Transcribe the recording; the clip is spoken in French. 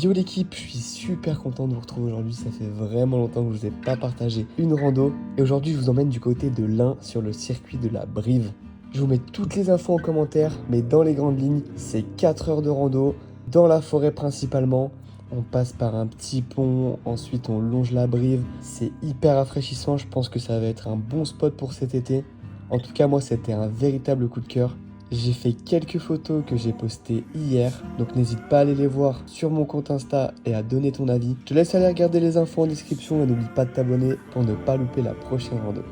Yo l'équipe, je suis super content de vous retrouver aujourd'hui, ça fait vraiment longtemps que je vous ai pas partagé une rando et aujourd'hui je vous emmène du côté de l'Ain sur le circuit de la Brive. Je vous mets toutes les infos en commentaire, mais dans les grandes lignes, c'est 4 heures de rando, dans la forêt principalement. On passe par un petit pont, ensuite on longe la Brive, c'est hyper rafraîchissant, je pense que ça va être un bon spot pour cet été. En tout cas moi c'était un véritable coup de cœur. J'ai fait quelques photos que j'ai postées hier, donc n'hésite pas à aller les voir sur mon compte Insta et à donner ton avis. Je te laisse aller regarder les infos en description et n'oublie pas de t'abonner pour ne pas louper la prochaine rando.